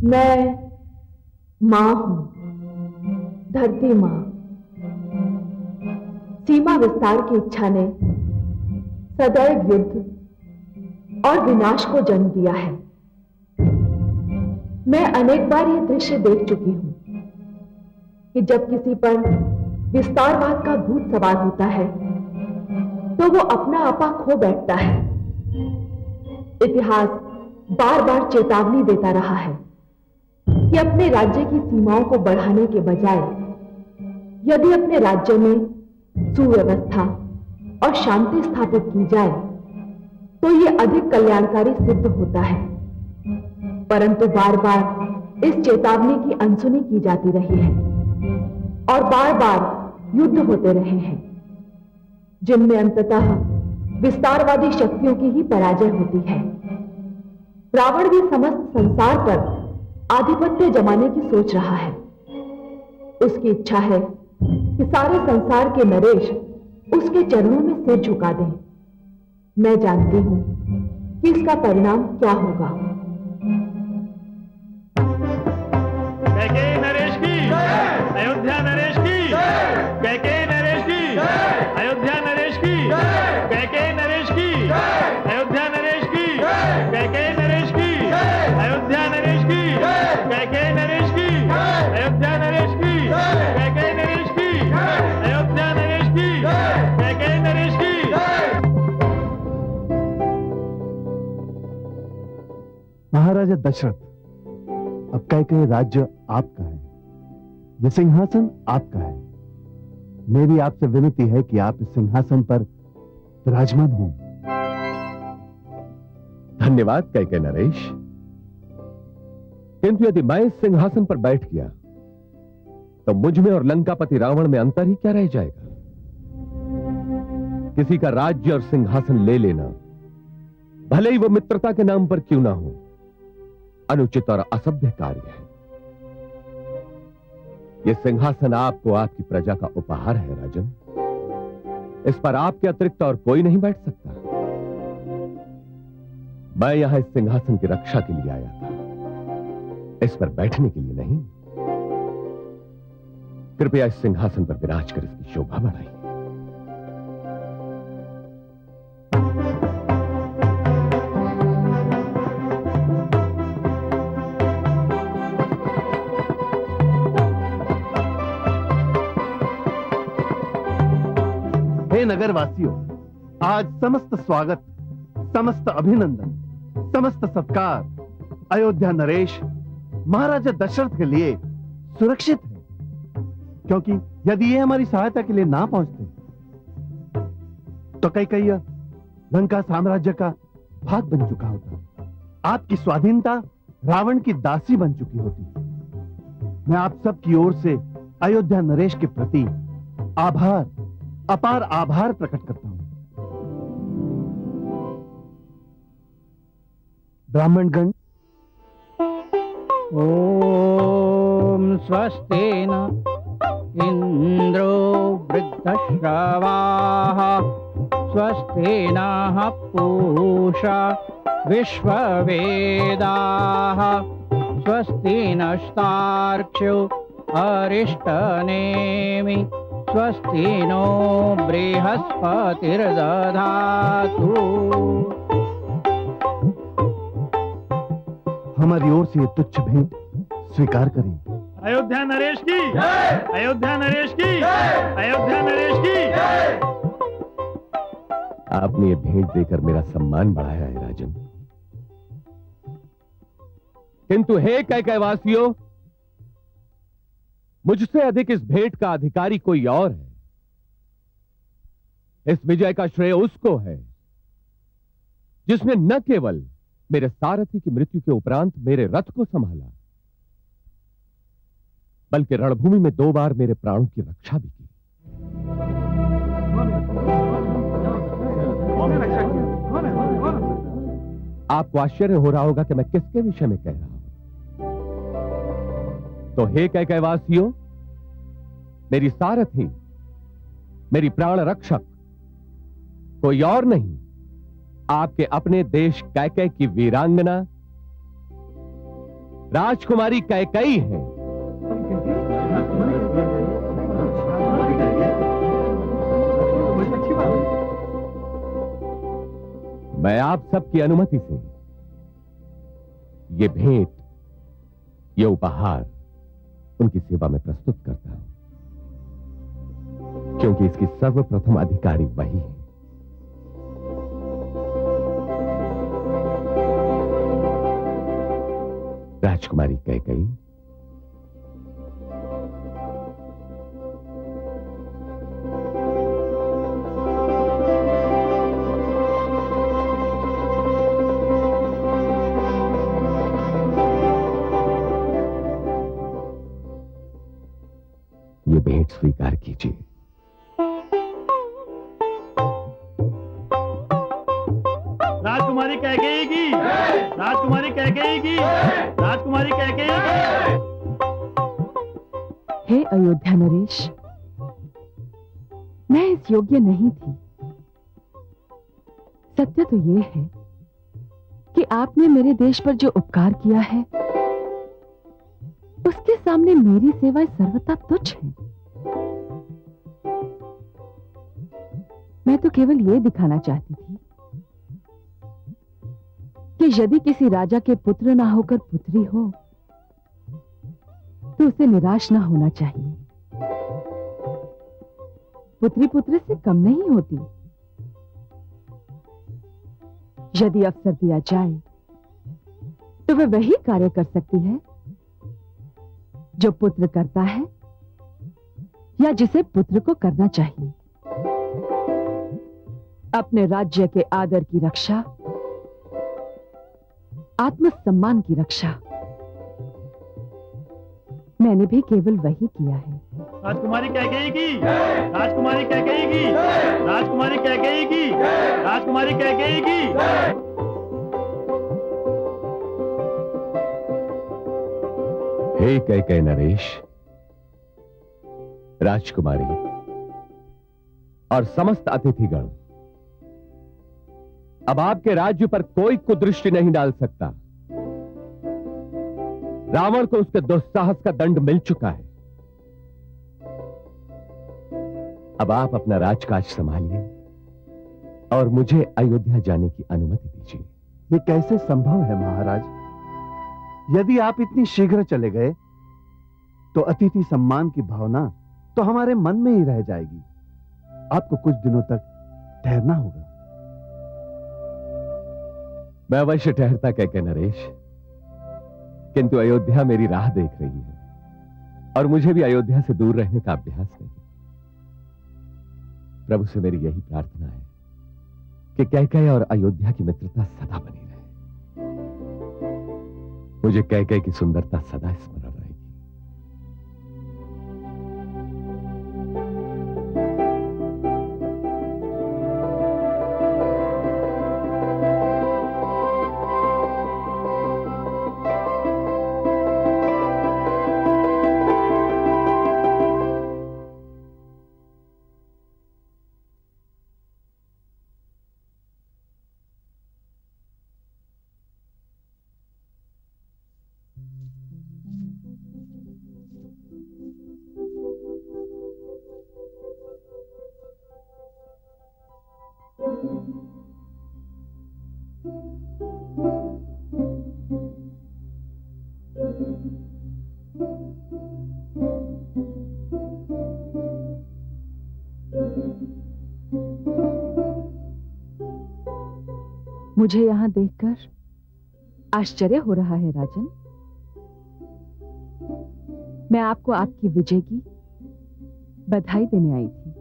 मैं मां हूं, धरती मां। सीमा विस्तार की इच्छा ने सदैव युद्ध और विनाश को जन्म दिया है। मैं अनेक बार यह दृश्य देख चुकी हूं कि जब किसी पर विस्तारवाद का भूत सवार होता है तो वो अपना आपा खो बैठता है। इतिहास बार बार चेतावनी देता रहा है कि अपने राज्य की सीमाओं को बढ़ाने के बजाय यदि अपने राज्य में सुव्यवस्था और शांति स्थापित की जाए तो यह अधिक कल्याणकारी सिद्ध होता है। परंतु बार बार इस चेतावनी की अनसुनी की जाती रही है और बार बार युद्ध होते रहे हैं, जिनमें अंततः विस्तारवादी शक्तियों की ही पराजय होती है। रावण भी समस्त संसार पर आधिपत्य जमाने की सोच रहा है। उसकी इच्छा है कि सारे संसार के नरेश उसके चरणों में सिर झुका दें। मैं जानती हूं कि इसका परिणाम क्या होगा। कैकेयी नरेश की, अयोध्या नरेश की, कैकेयी नरेश की, अयोध्या नरेश की, कैकेयी नरेश की, अयोध्या नरेश की, कैकेयी नरेश की, अयोध्या नरेश की, कैकेयी नरेश की, अयोध्या नरेश की, कैकेयी नरेश की, अयोध्या नरेश की, कैकेयी नरेश की। महाराजा दशरथ, अब कैकेयी राज्य आपका है, यह सिंहासन आपका है। मेरी आपसे विनती है कि आप इस सिंहासन पर विराजमान हों। धन्यवाद कैकेयी नरेश, किंतु यदि मैं इस सिंहासन पर बैठ गया तो मुझ में और लंकापति रावण में अंतर ही क्या रह जाएगा। किसी का राज्य और सिंहासन ले लेना, भले ही वो मित्रता के नाम पर क्यों ना हो, अनुचित और असभ्य कार्य है। यह सिंहासन आपको आपकी प्रजा का उपहार है राजन। इस पर आपके अतिरिक्त और कोई नहीं बैठ सकता। मैं यहां इस सिंहासन की रक्षा के लिए आया था, इस पर बैठने के लिए नहीं। कृपया इस सिंहासन पर विराज कर इसकी शोभा बढ़ाइए। हे नगरवासियों, आज समस्त स्वागत, समस्त अभिनंदन, समस्त सत्कार अयोध्या नरेश महाराजा दशरथ के लिए सुरक्षित है, क्योंकि यदि ये हमारी सहायता के लिए ना पहुंचते तो कैकेयी लंका साम्राज्य का भाग बन चुका होता। आपकी स्वाधीनता रावण की दासी बन चुकी होती। मैं आप सब की ओर से अयोध्या नरेश के प्रति आभार, अपार आभार प्रकट करता हूं। ब्राह्मणगण, ओम स्वस्ति न इंद्रो वृद्धश्रवाः स्वस्ति नः पूषा विश्ववेदाः स्वस्ति नस्तार्क्ष्यो अरिष्टनेमि स्वस्ति नो बृहस्पतिर्दधातु। हमारी ओर से ये तुच्छ भेंट स्वीकार करें। अयोध्या नरेश की, अयोध्या नरेश की, अयोध्या नरेश की। आपने ये भेंट देकर मेरा सम्मान बढ़ाया है राजन, किंतु हे कैकेयीवासियों, मुझसे अधिक इस भेंट का अधिकारी कोई और है। इस विजय का श्रेय उसको है जिसने न केवल मेरे सारथी की मृत्यु के उपरांत मेरे रथ को संभाला, बल्कि रणभूमि में 2 बार मेरे प्राणों की रक्षा भी की। आपको आश्चर्य हो रहा होगा कि मैं किसके विषय में कह रहा हूं। तो हे कैकेयीवासियों, मेरी सारथी, मेरी प्राण रक्षक कोई और नहीं, आपके अपने देश कैकेयी की वीरांगना राजकुमारी कैकेयी हैं। मैं आप सबकी अनुमति से ये भेंट, ये उपहार उनकी सेवा में प्रस्तुत करता हूं, क्योंकि इसकी सर्वप्रथम अधिकारी वही है। राजकुमारी कैकेयी, ये भेंट स्वीकार कीजिए। राजकुमारी कैकेयी की, राजकुमारी कैकेयी की, राजकुमारी कैकेयी की। हे अयोध्या नरेश, मैं इस योग्य नहीं थी। सत्य तो यह है कि आपने मेरे देश पर जो उपकार किया है, उसके सामने मेरी सेवाएं सर्वथा तुच्छ हैं। मैं तो केवल यह दिखाना चाहती थी कि यदि किसी राजा के पुत्र ना होकर पुत्री हो तो उसे निराश ना होना चाहिए। पुत्री पुत्र से कम नहीं होती। यदि अवसर दिया जाए तो वह वही कार्य कर सकती है जो पुत्र करता है या जिसे पुत्र को करना चाहिए। अपने राज्य के आदर की रक्षा, आत्मसम्मान की रक्षा मैंने भी केवल वही किया है। राजकुमारी कैकेयी की, राजकुमारी कैकेयी की, राजकुमारी कैकेयी की, राजकुमारी कैकेयी की। हे कैकेयी नरेश, राजकुमारी और समस्त अतिथिगण, अब आपके राज्य पर कोई कुदृष्टि नहीं डाल सकता। रावण को उसके दुस्साहस का दंड मिल चुका है। अब आप अपना राजकाज संभालिए और मुझे अयोध्या जाने की अनुमति दीजिए। ये कैसे संभव है महाराज? यदि आप इतनी शीघ्र चले गए तो अतिथि सम्मान की भावना तो हमारे मन में ही रह जाएगी। आपको कुछ दिनों तक ठहरना होगा। मैं अवश्य ठहरता कैकेयी नरेश, किंतु अयोध्या मेरी राह देख रही है और मुझे भी अयोध्या से दूर रहने का अभ्यास नहीं। प्रभु से मेरी यही प्रार्थना है कि कैकेयी और अयोध्या की मित्रता सदा बनी रहे। मुझे कैकेयी की सुंदरता सदा स्मरण रहेगी। मुझे यहां देखकर आश्चर्य हो रहा है राजन। मैं आपको आपकी विजय की बधाई देने आई थी।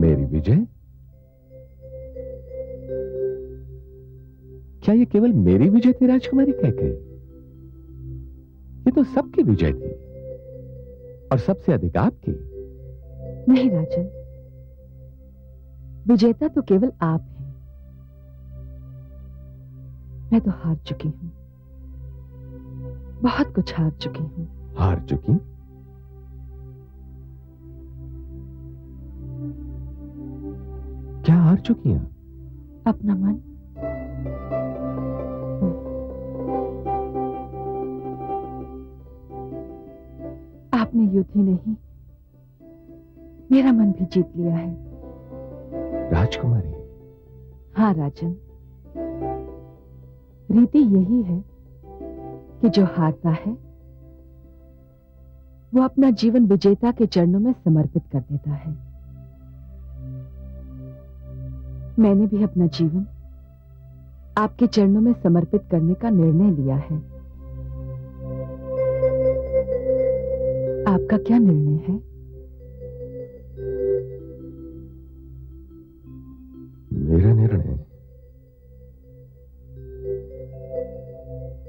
मेरी विजय? क्या ये केवल मेरी विजय थी राजकुमारी कैकेयी? ये तो सबकी विजय थी और सबसे अधिक आपकी। नहीं राजन, विजेता तो केवल आप हैं। मैं तो हार चुकी हूं, बहुत कुछ हार चुकी हूं। हार चुकी? क्या हार चुकी हैं? अपना मन। आपने युद्ध ही नहीं, मेरा मन भी जीत लिया है। राजकुमारी। हाँ राजन, रीति यही है कि जो हारता है वो अपना जीवन विजेता के चरणों में समर्पित कर देता है। मैंने भी अपना जीवन आपके चरणों में समर्पित करने का निर्णय लिया है। आपका क्या निर्णय है? मेरा निर्णय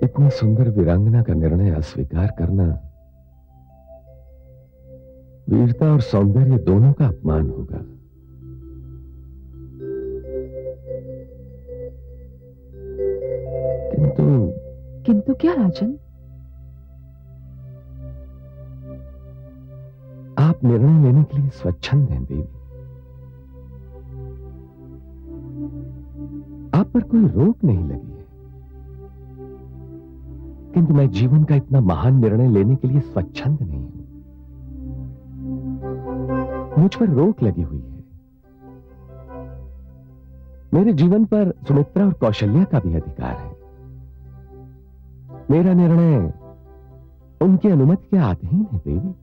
इतनी सुंदर वीरांगना का निर्णय अस्वीकार करना वीरता और सौंदर्य दोनों का अपमान होगा। किंतु क्या राजन? आप निर्णय लेने के लिए स्वच्छंद हैं देवी। आप पर कोई रोक नहीं लगी है, किंतु मैं जीवन का इतना महान निर्णय लेने के लिए स्वच्छंद नहीं हूं। मुझ पर रोक लगी हुई है। मेरे जीवन पर सुमित्रा और कौशल्या का भी अधिकार है। मेरा निर्णय उनकी अनुमति के अधीन है देवी।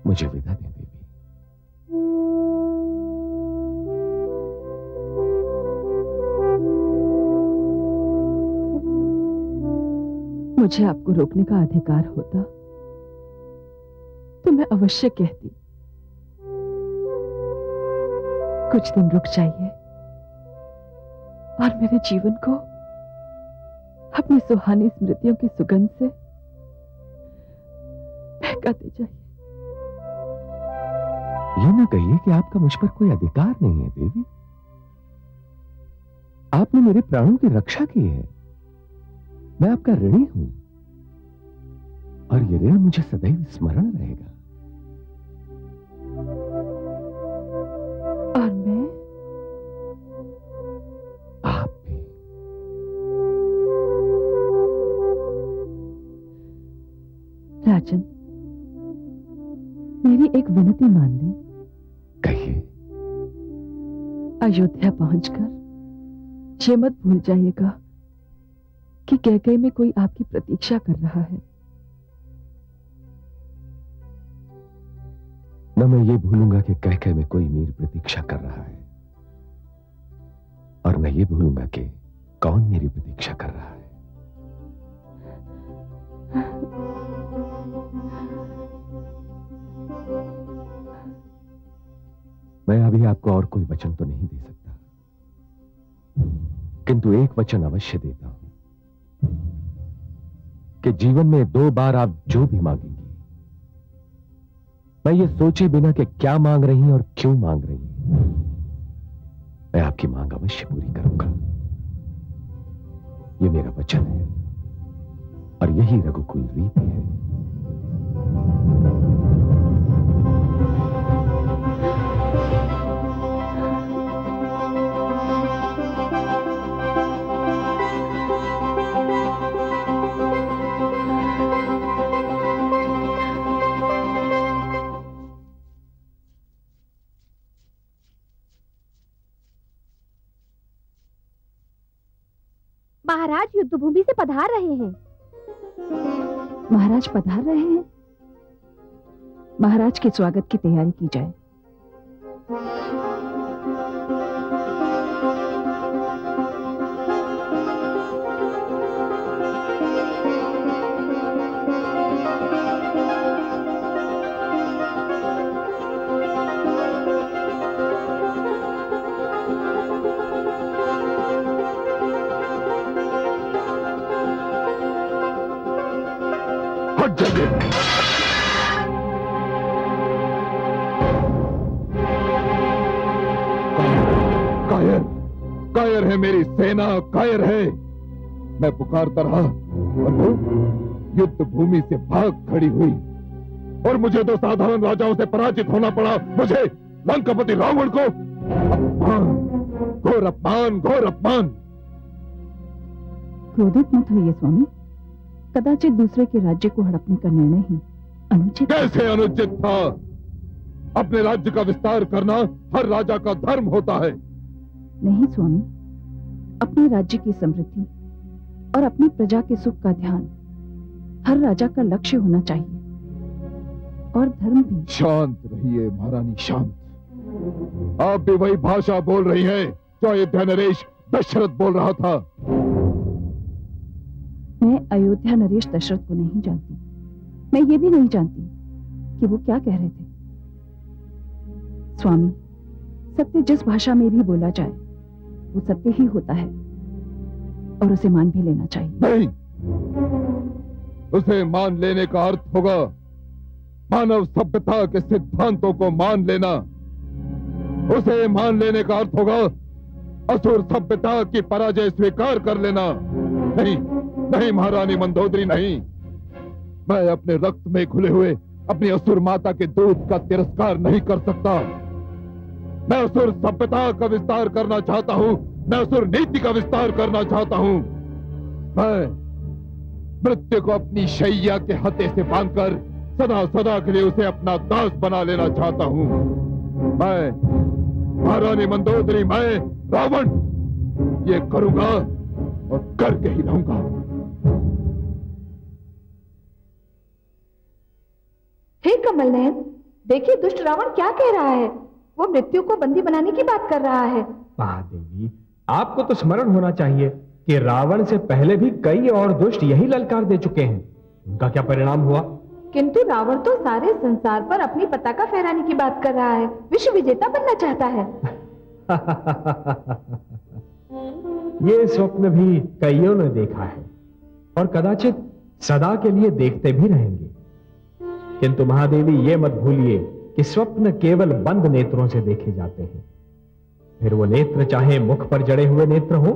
मुझे विदा दें देवी। मुझे आपको रोकने का अधिकार होता तो मैं अवश्य कहती, कुछ दिन रुक जाइए और मेरे जीवन को अपनी सुहानी स्मृतियों की सुगंध से बहकाते जाइए। ये ना कहिए कि आपका मुझ पर कोई अधिकार नहीं है देवी। आपने मेरे प्राणों की रक्षा की है। मैं आपका ऋणी हूं और ये ऋण मुझे सदैव स्मरण रहेगा। और मैं? आप भी। राजन, मेरी एक विनती मान ले। कहिए। अयोध्या पहुंचकर ये मत भूल जाइएगा कि कैकेयी में कोई आपकी प्रतीक्षा कर रहा है। न मैं ये भूलूंगा कि कैकेयी में कोई मेरी प्रतीक्षा कर रहा है, और न ये भूलूंगा कि कौन मेरी प्रतीक्षा कर रहा है। मैं अभी आपको और कोई वचन तो नहीं दे सकता, किंतु एक वचन अवश्य देता हूं कि जीवन में 2 बार आप जो भी मांगेंगी, मैं ये सोचे बिना कि क्या मांग रही हैं और क्यों मांग रही हैं, मैं आपकी मांग अवश्य पूरी करूंगा। ये मेरा वचन है और यही रघुकुल रीति है। महाराज युद्धभूमि से पधार रहे हैं। महाराज पधार रहे हैं? महाराज के स्वागत की तैयारी की जाए। कायर कायर है मेरी सेना, कायर है। मैं पुकारता रहा और वो युद्ध भूमि से भाग खड़ी हुई और मुझे तो साधारण राजाओं से पराजित होना पड़ा। मुझे लंकापति रावण को अपमान, घोर अपमान, घोर अपमान। क्रोधित मत होइए स्वामी, कदाचित दूसरे के राज्य को हड़पने का निर्णय ही अनुचित। कैसे अनुचित था? अपने राज्य का विस्तार करना हर राजा का धर्म होता है। नहीं स्वामी, अपने राज्य की समृद्धि और अपनी प्रजा के सुख का ध्यान हर राजा का लक्ष्य होना चाहिए, और धर्म भी। शांत रहिए महारानी, शांत। आप भी वही भाषा बोल रही हैं जो अयोध्या नरेश दशरथ बोल रहा था। मैं अयोध्या नरेश दशरथ को नहीं जानती। मैं ये भी नहीं जानती कि वो क्या कह रहे थे। स्वामी, सत्य जिस भाषा में भी बोला जाए वो सत्य ही होता है, और उसे मान भी लेना चाहिए। नहीं, उसे मान लेने का अर्थ होगा मानव सभ्यता के सिद्धांतों को मान लेना। उसे मान लेने का अर्थ होगा असुर सभ्यता की पराजय स्वीकार कर लेना। नहीं नहीं महारानी मंदोदरी, नहीं। मैं अपने रक्त में घुले हुए अपनी असुर माता के दूध का तिरस्कार नहीं कर सकता। मैं असुर सभ्यता का विस्तार करना चाहता हूं, मैं असुर नीति का विस्तार करना चाहता हूं। मैं मृत्यु को अपनी शैया के हथे से बांधकर सदा सदा के लिए उसे अपना दास बना लेना चाहता हूं। मैं महारानी मंदोदरी, मैं रावण ये करूंगा और करके ही रहूंगा। हे कमल नयन, देखिए दुष्ट रावण क्या कह रहा है। वो मृत्यु को बंदी बनाने की बात कर रहा है। महादेवी, आपको तो स्मरण होना चाहिए कि रावण से पहले भी कई और दुष्ट यही ललकार दे चुके हैं। उनका क्या परिणाम हुआ? किंतु रावण तो सारे संसार पर अपनी पताका फहराने की बात कर रहा है, विश्व विजेता बनना चाहता है। ये स्वप्न भी कईयों ने देखा है और कदाचित सदा के लिए देखते भी रहेंगे। किंतु महादेवी, ये मत भूलिए कि स्वप्न केवल बंद नेत्रों से देखे जाते हैं। फिर वो नेत्र चाहे मुख पर जड़े हुए नेत्र हो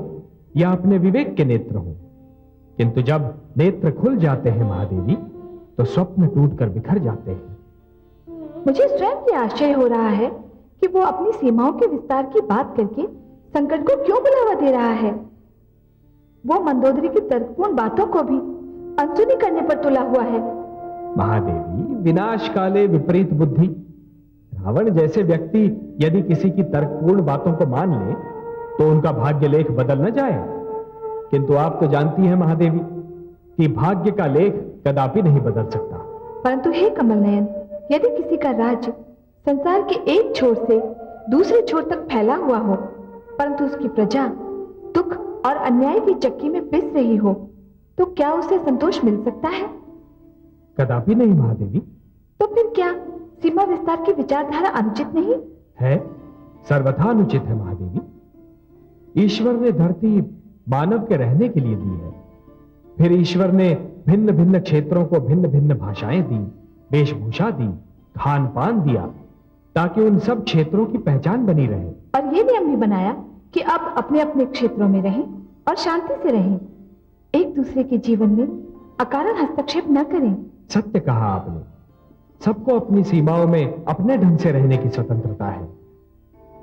या अपने विवेक के नेत्र हो, किंतु जब नेत्र खुल जाते हैं महादेवी, तो स्वप्न टूटकर बिखर जाते हैं। मुझे स्वयं ये आश्चर्य हो रहा है कि वो अपनी सीमाओं के विस्तार की बात करके संकट को क्यों बढ़ावा दे रहा है। वो मंदोदरी की तर्कपूर्ण बातों को भी अनसुनी करने पर तुला हुआ है। महादेवी, विनाश काले विपरीत बुद्धि। रावण जैसे व्यक्ति यदि किसी की तर्कपूर्ण बातों को मान ले तो उनका भाग्य लेख बदल न जाए। किंतु आप तो जानती हैं महादेवी कि भाग्य का लेख कदापि नहीं बदल सकता। परंतु हे कमल नयन, यदि किसी का राज्य संसार के एक छोर से दूसरे छोर तक फैला हुआ हो, परंतु उसकी प्रजा दुख और अन्याय की चक्की में पिस रही हो, तो क्या उसे संतोष मिल सकता है? कदापि नहीं महादेवी। तो फिर क्या सीमा विस्तार की विचारधारा अनुचित नहीं है? सर्वथा अनुचित है महादेवी। ईश्वर ने धरती मानव के रहने के लिए दी है। फिर ईश्वर ने भिन्न भिन्न क्षेत्रों को भिन्न भिन्न भाषाएं दी, वेशभूषा दी, खान पान दिया, ताकि उन सब क्षेत्रों की पहचान बनी रहे। और ये नियम भी बनाया कि अब अपने अपने क्षेत्रों में रहें और शांति से रहें, एक दूसरे के जीवन में अकारण हस्तक्षेप न करें। सत्य कहा आपने। सबको अपनी सीमाओं में अपने ढंग से रहने की स्वतंत्रता है।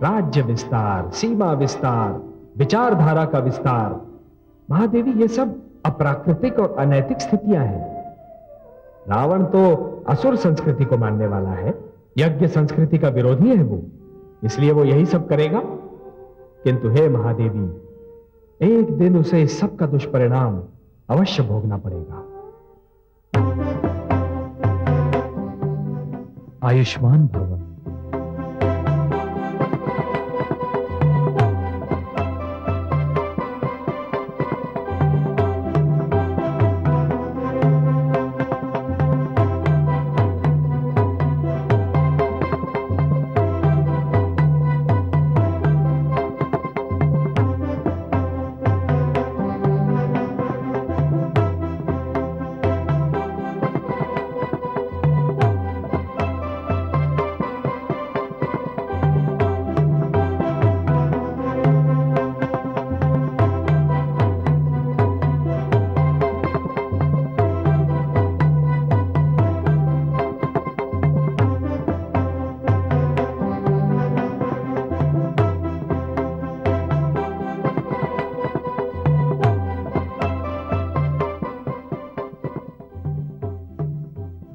राज्य विस्तार, सीमा विस्तार, विचारधारा का विस्तार, महादेवी, ये सब अप्राकृतिक और अनैतिक स्थितियां हैं। रावण तो असुर संस्कृति को मानने वाला है, यज्ञ संस्कृति का विरोधी है वो, इसलिए वो यही सब करेगा। किंतु हे महादेवी, एक दिन उसे इस सब का दुष्परिणाम अवश्य भोगना पड़ेगा। आयुष्मान भव।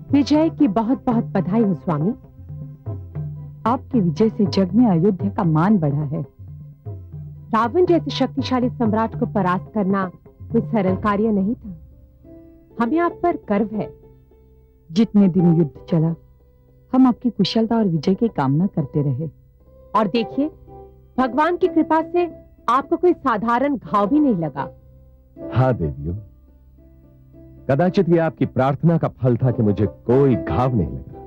विजय की बहुत बहुत बधाई हो स्वामी। आपकी विजय से जग में अयोध्या का मान बढ़ा है। रावण जैसे शक्तिशाली सम्राट को परास्त करना कोई सरल कार्य नहीं था। हमें आप पर गर्व है। जितने दिन युद्ध चला, हम आपकी कुशलता और विजय की कामना करते रहे। और देखिए, भगवान की कृपा से आपको कोई साधारण घाव भी नहीं लगा। हाँ देवियों, कदाचित ये आपकी प्रार्थना का फल था कि मुझे कोई घाव नहीं लगा।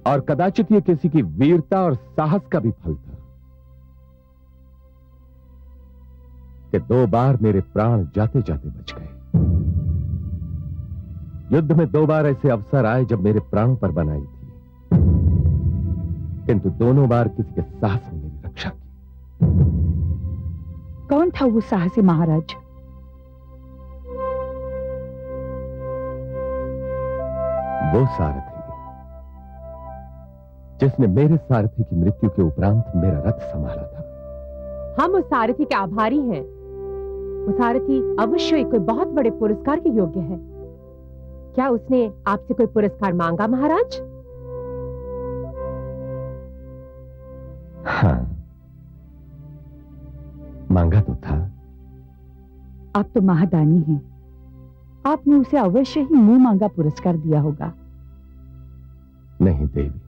और कदाचित ये किसी की वीरता और साहस का भी फल था कि 2 बार मेरे प्राण जाते जाते बच गए। युद्ध में 2 बार ऐसे अवसर आए जब मेरे प्राणों पर बनाई थी, किंतु दोनों बार किसी के साहस ने मेरी रक्षा की। कौन था वो साहसी महाराज? वो सारथी जिसने मेरे सारथी की मृत्यु के उपरांत मेरा रथ संभाला था। हम उस सारथी के आभारी हैं। वो सारथी अवश्य ही कोई बहुत बड़े पुरस्कार के योग्य है। क्या उसने आपसे कोई पुरस्कार मांगा महाराज? हाँ, मांगा तो था। आप तो महादानी हैं। आपने उसे अवश्य ही मुंह मांगा पुरस्कार दिया होगा। नहीं देवी,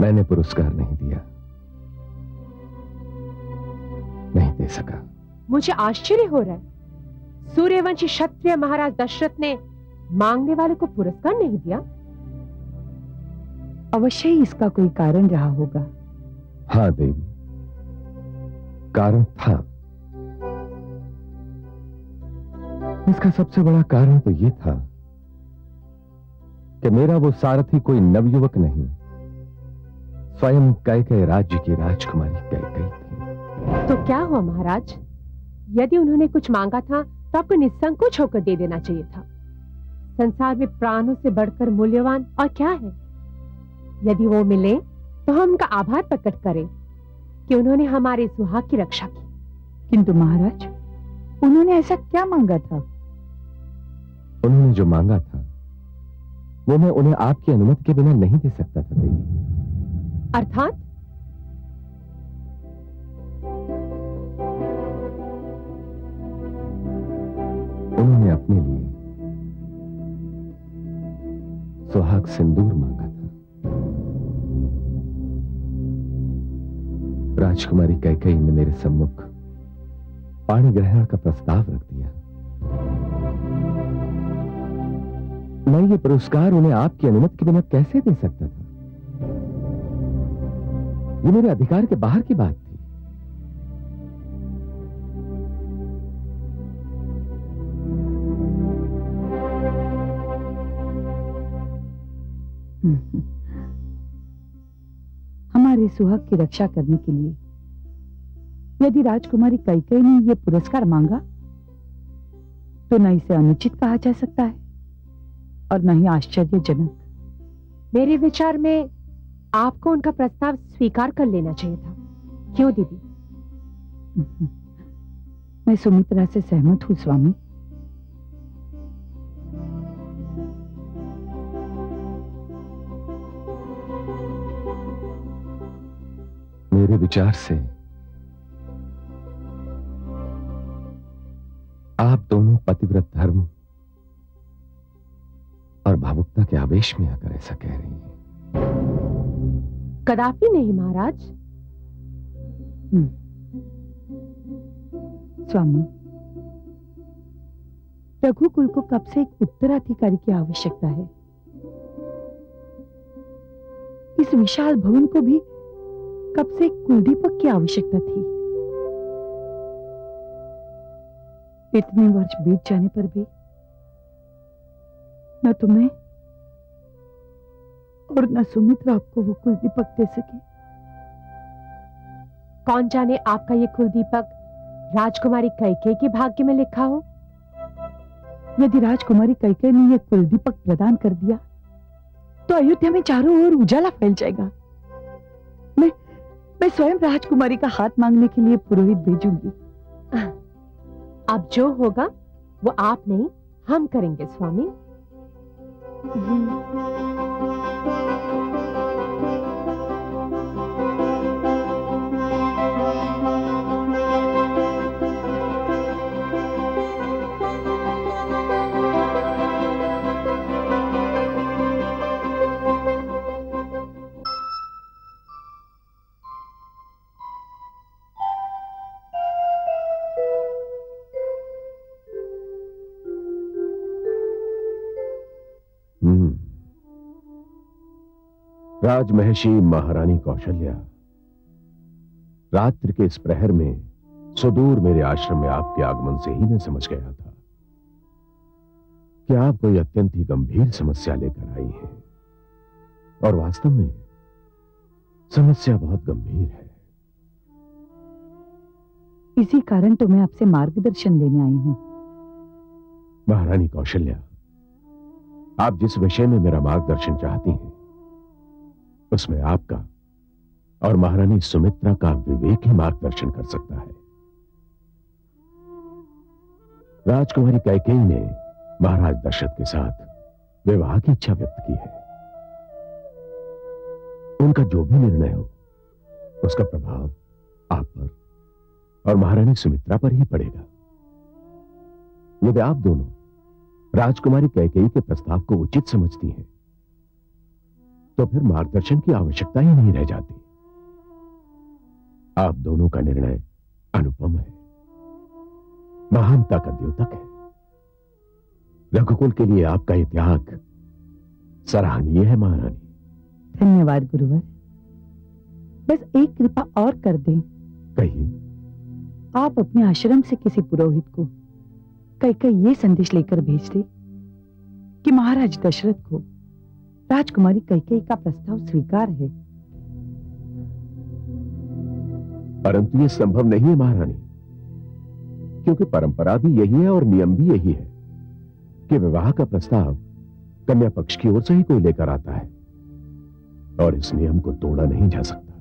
मैंने पुरस्कार नहीं दिया, नहीं दे सका। मुझे आश्चर्य हो रहा है, सूर्यवंशी क्षत्रिय महाराज दशरथ ने मांगने वाले को पुरस्कार नहीं दिया। अवश्य ही इसका कोई कारण रहा होगा। हाँ देवी, कारण था। इसका सबसे बड़ा कारण तो यह था कि मेरा वो सारथी कोई नवयुवक नहीं, स्वयं कैकेयी राज्य की राजकुमारी कैकेयी थी। तो क्या हुआ महाराज? यदि उन्होंने कुछ मांगा था तो आपको निसंकोच होकर दे देना चाहिए था। संसार में प्राणों से बढ़कर मूल्यवान और क्या है? यदि वो मिले तो हम उनका आभार प्रकट करें कि उन्होंने हमारे सुहाग की रक्षा की। किंतु महाराज, उन्होंने ऐसा क्या मांगा था? उन्होंने जो मांगा था वो मैं उन्हें आपकी अनुमति के बिना नहीं दे सकता था देवी। अर्थात? उन्होंने अपने लिए सुहाग सिंदूर मांगा था। राजकुमारी कैकेयी ने मेरे सम्मुख पाणी ग्रहण का प्रस्ताव रख दिया। मैं ये पुरस्कार उन्हें आपकी अनुमति के बिना कैसे दे सकता था? ये मेरे अधिकार के बाहर की बात थी। हमारे सुहाग की रक्षा करने के लिए यदि राजकुमारी कैकेयी ने यह पुरस्कार मांगा तो न इसे अनुचित कहा जा सकता है और न ही आश्चर्यजनक। मेरे विचार में आपको उनका प्रस्ताव स्वीकार कर लेना चाहिए था। क्यों दीदी? मैं सुमित्रा से सहमत हूं स्वामी। मेरे विचार से आप दोनों पतिव्रत धर्म और भावुकता के आवेश में आकर ऐसा कह रही हैं। कदापि नहीं महाराज। स्वामी, रघुकुल को कब से एक उत्तराधिकारी की आवश्यकता है। इस विशाल भवन को भी कब से एक कुलदीपक की आवश्यकता थी। इतने वर्ष बीत जाने पर भी न तुम्हें और न सुमित्रा आपको वो कुलदीपक दे सके। कौन जाने आपका ये कुलदीपक राजकुमारी कैकेयी के भाग्य में लिखा हो। यदि राजकुमारी कैकेयी ने यह कुलदीपक प्रदान कर दिया तो अयोध्या में चारों ओर उजाला फैल जाएगा। मैं स्वयं राजकुमारी का हाथ मांगने के लिए पुरोहित भेजूंगी। अब जो होगा वो आप नहीं हम करेंगे स्वामी। राजमहिषी महारानी कौशल्या, रात्रि के इस प्रहर में सुदूर मेरे आश्रम में आपके आगमन से ही मैं समझ गया था कि आप कोई अत्यंत ही गंभीर समस्या लेकर आई हैं, और वास्तव में समस्या बहुत गंभीर है। इसी कारण तो मैं आपसे मार्गदर्शन लेने आई हूं। महारानी कौशल्या, आप जिस विषय में मेरा मार्गदर्शन चाहती हैं उसमें आपका और महारानी सुमित्रा का विवेक ही मार्गदर्शन कर सकता है। राजकुमारी कैकेयी ने महाराज दशरथ के साथ विवाह की इच्छा व्यक्त की है। उनका जो भी निर्णय हो उसका प्रभाव आप पर और महारानी सुमित्रा पर ही पड़ेगा। यदि आप दोनों राजकुमारी कैकेयी के प्रस्ताव को उचित समझती हैं तो फिर मार्गदर्शन की आवश्यकता ही नहीं रह जाती। आप दोनों का निर्णय अनुपम है, महानता का द्योतक है। रघुकुल के लिए आपका यह त्याग सराहनीय है महारानी। धन्यवाद गुरुवर। बस एक कृपा और कर दें। कहिए। आप अपने आश्रम से किसी पुरोहित को कैकेयी ये संदेश लेकर भेज दे कि महाराज दशरथ को राजकुमारी कैकेयी का प्रस्ताव स्वीकार है। परंतु यह संभव नहीं है महारानी, क्योंकि परंपरा भी यही है और नियम भी यही है कि विवाह का प्रस्ताव कन्या पक्ष की ओर से ही कोई लेकर आता है और इस नियम को तोड़ा नहीं जा सकता।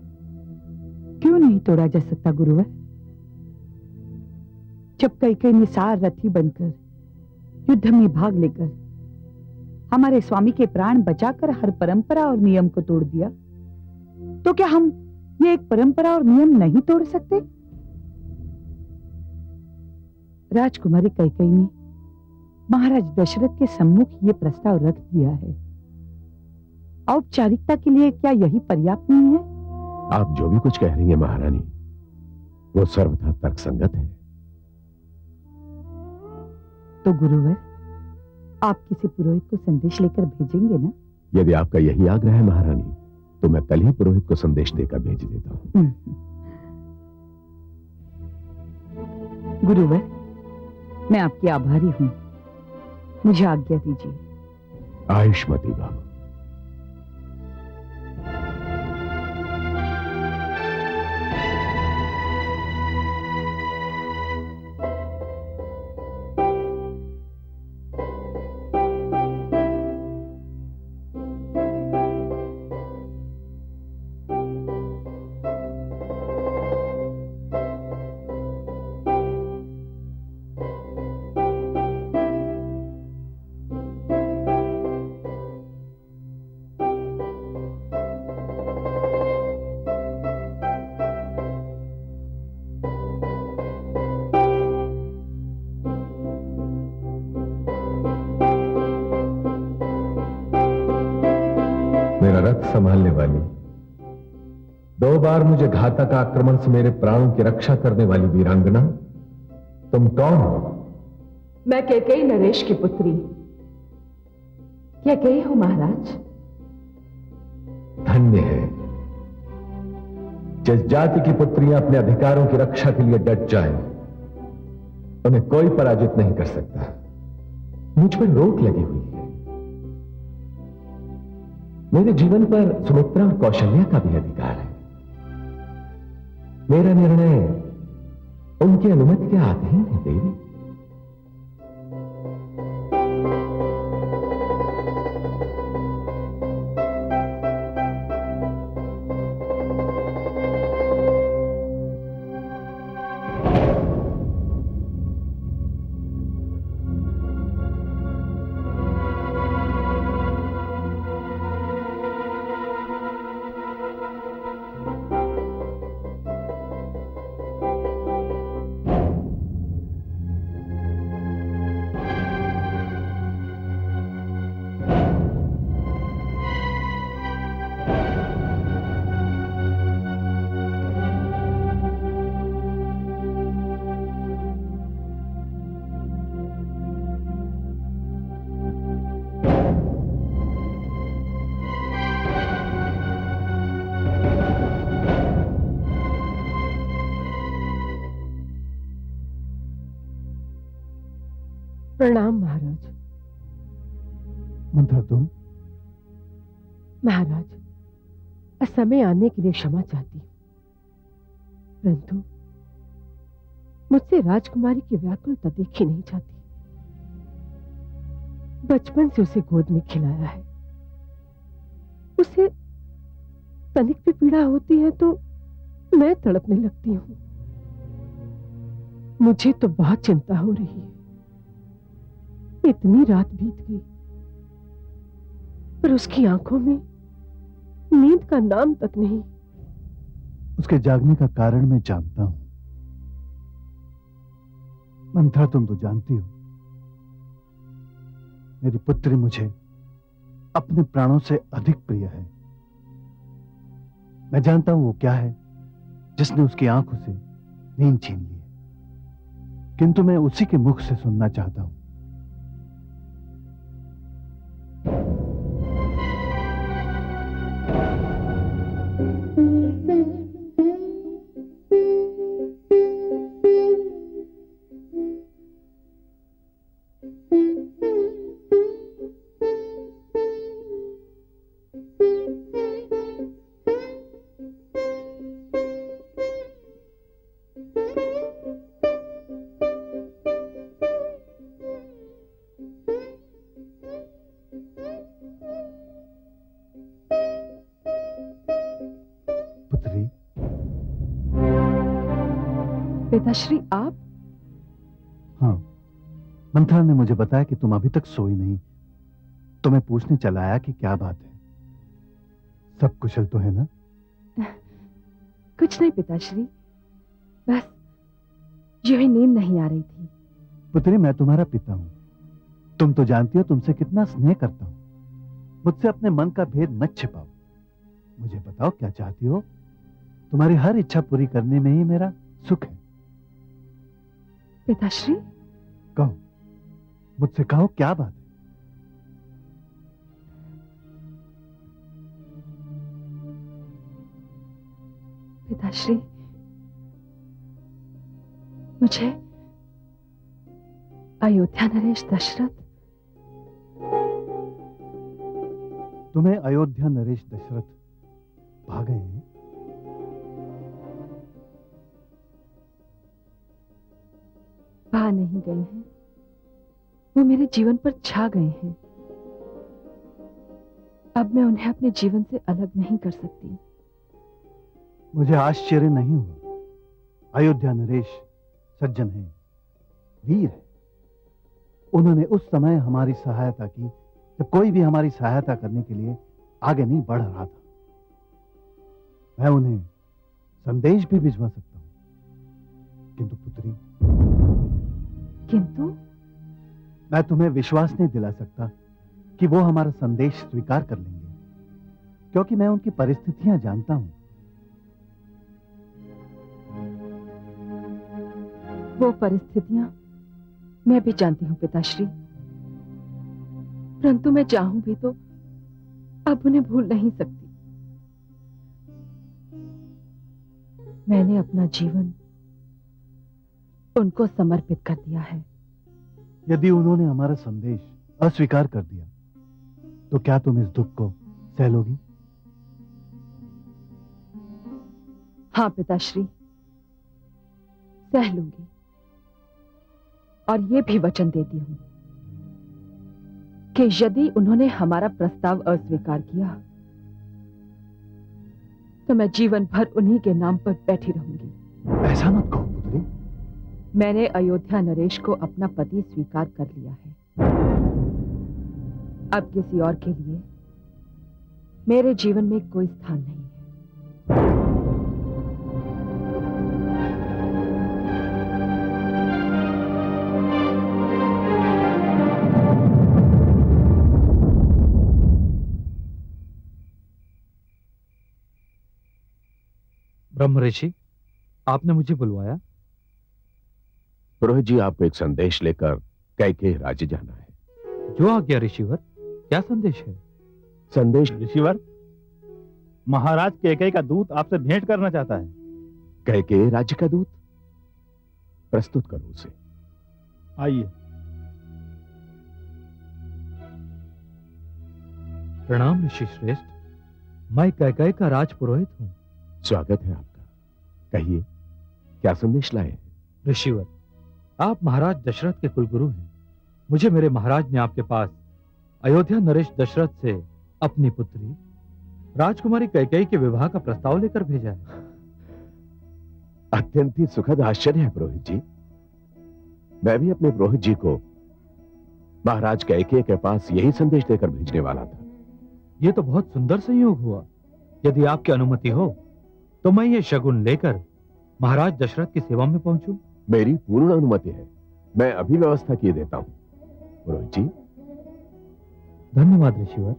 क्यों नहीं तोड़ा जा सकता गुरुवर? जब कैकेयी ने सारथी बनकर युद्ध में भाग लेकर हमारे स्वामी के प्राण बचाकर हर परंपरा और नियम को तोड़ दिया, तो क्या हम ये एक परंपरा और नियम नहीं तोड़ सकते? राजकुमारी कैकेयी ने महाराज दशरथ के सम्मुख ये प्रस्ताव रख दिया है। औपचारिकता के लिए क्या यही पर्याप्त नहीं है? आप जो भी कुछ कह रही हैं महारानी, वो सर्वथा तर्कसंगत है। तो गुरुवर, आप किसी पुरोहित को संदेश लेकर भेजेंगे ना? यदि आपका यही आग्रह है महारानी, तो मैं कल ही पुरोहित को संदेश देकर भेज देता हूं। गुरुवर, मैं आपकी आभारी हूं। मुझे आज्ञा दीजिए। आयुष्मती भव। मेरा रथ संभालने वाली, 2 बार मुझे घातक आक्रमण से मेरे प्राणों की रक्षा करने वाली वीरांगना, तुम कौन हो? मैं कैकेयी नरेश की पुत्री कैकेयी हूं महाराज। धन्य है जिस जाति की पुत्रियां अपने अधिकारों की रक्षा के लिए डट जाएं, उन्हें कोई पराजित नहीं कर सकता। मुझ पर रोक लगी हुई है। मेरे जीवन पर सुमित्रा और कौशल्या का भी अधिकार है। मेरा निर्णय उनकी अनुमति के अधीन है देवी। प्रणाम महाराज। मंत्रा तुम? महाराज, असमय आने के लिए क्षमा चाहती हूँ, परंतु मुझसे राजकुमारी की व्याकुलता देखी नहीं जाती। बचपन से उसे गोद में खिलाया है, उसे तनिक भी पीड़ा होती है तो मैं तड़पने लगती हूँ। मुझे तो बहुत चिंता हो रही है। इतनी रात बीत गई पर उसकी आंखों में नींद का नाम तक नहीं। उसके जागने का कारण मैं जानता हूं। मंत्रा तुम तो जानती हो, मेरी पुत्री मुझे अपने प्राणों से अधिक प्रिय है। मैं जानता हूं वो क्या है जिसने उसकी आंखों से नींद छीन ली है, किंतु मैं उसी के मुख से सुनना चाहता हूं। पिताश्री आप? हाँ, मंत्रा ने मुझे बताया कि तुम अभी तक सोई नहीं, तो मैं पूछने चला आया कि क्या बात है। सब कुशल तो है ना? कुछ नहीं पिताश्री, बस यूं ही नींद नहीं आ रही थी। पुत्री, मैं तुम्हारा पिता हूं, तुम तो जानती हो तुमसे कितना स्नेह करता हूं। मुझसे अपने मन का भेद मत छिपाओ, मुझे बताओ क्या चाहती हो। तुम्हारी हर इच्छा पूरी करने में ही मेरा सुख है। पिताश्री? कहो, मुझसे कहो क्या बात है। पिताश्री, मुझे अयोध्या नरेश दशरथ। तुम्हें अयोध्या नरेश दशरथ भा गए हैं? भा नहीं गए हैं, वो मेरे जीवन पर छा गए हैं। अब मैं उन्हें अपने जीवन से अलग नहीं कर सकती। मुझे आश्चर्य नहीं हुआ। अयोध्या नरेश सज्जन हैं, वीर है। उन्होंने उस समय हमारी सहायता की जब कोई भी हमारी सहायता करने के लिए आगे नहीं बढ़ रहा था। मैं उन्हें संदेश भी भिजवा सकता हूं, किंतु पुत्री, किंतु मैं तुम्हें विश्वास नहीं दिला सकता कि वो हमारा संदेश स्वीकार कर लेंगे, क्योंकि मैं उनकी परिस्थितियां जानता हूं। वो परिस्थितियां मैं भी जानती हूं पिताश्री, परंतु मैं चाहूं भी तो अब उन्हें भूल नहीं सकती। मैंने अपना जीवन उनको समर्पित कर दिया है। यदि उन्होंने हमारा संदेश अस्वीकार कर दिया तो क्या तुम इस दुख को सह लोगी? हाँ पिताश्री, सह लूंगी, और ये भी वचन देती हूं कि यदि उन्होंने हमारा प्रस्ताव अस्वीकार किया तो मैं जीवन भर उन्हीं के नाम पर बैठी रहूंगी। ऐसा मत कहो पुत्री। मैंने अयोध्या नरेश को अपना पति स्वीकार कर लिया है। अब किसी और के लिए मेरे जीवन में कोई स्थान नहीं है। ब्रह्म ऋषि, आपने मुझे बुलवाया? पुरोहित जी, आपको एक संदेश लेकर कैकेयी राज्य जाना है। जो आज्ञा ऋषिवर। क्या संदेश है? संदेश ऋषिवर, महाराज कैकेयी का दूत आपसे भेंट करना चाहता है। कैकेयी राज्य का दूत? प्रस्तुत करो उसे। आइए। प्रणाम ऋषि श्रेष्ठ। मैं कैकेयी का राजपुरोहित हूँ। स्वागत है आपका। कहिए, क्या संदेश लाए हैं? ऋषिवर, आप महाराज दशरथ के कुलगुरु हैं। मुझे मेरे महाराज ने आपके पास अयोध्या नरेश दशरथ से अपनी पुत्री राजकुमारी कैकेयी के विवाह का प्रस्ताव लेकर भेजा है। अत्यंत ही सुखद आश्चर्य है पुरोहित जी। मैं भी अपने पुरोहित जी को महाराज कैकेयी के पास यही संदेश देकर भेजने वाला था। यह तो बहुत सुंदर संयोग हुआ। यदि आपकी अनुमति हो तो मैं ये शगुन लेकर महाराज दशरथ की सेवा में पहुंचूं। मेरी पूर्ण अनुमति है। मैं अभी व्यवस्था किए देता हूं। पुरोहित जी, धन्यवाद ऋषिवर।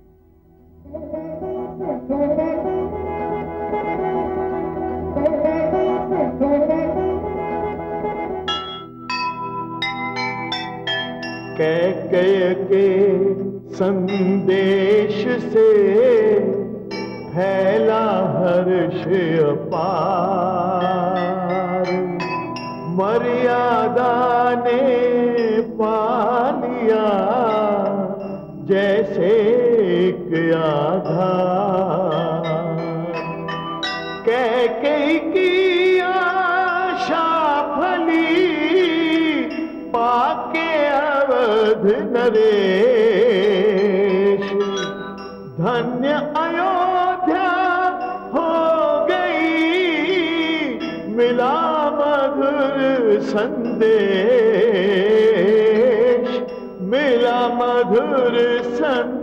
कैकेयी के संदेश से फैला हर्ष अपार, मर्यादा ने पा लिया जैसे एक आधार। कैकेयी की आशा फली पाके अवध नरेश, धन्य अयोध्या हो गई, मिला मधुर संदेश, मिला मधुर संदेश।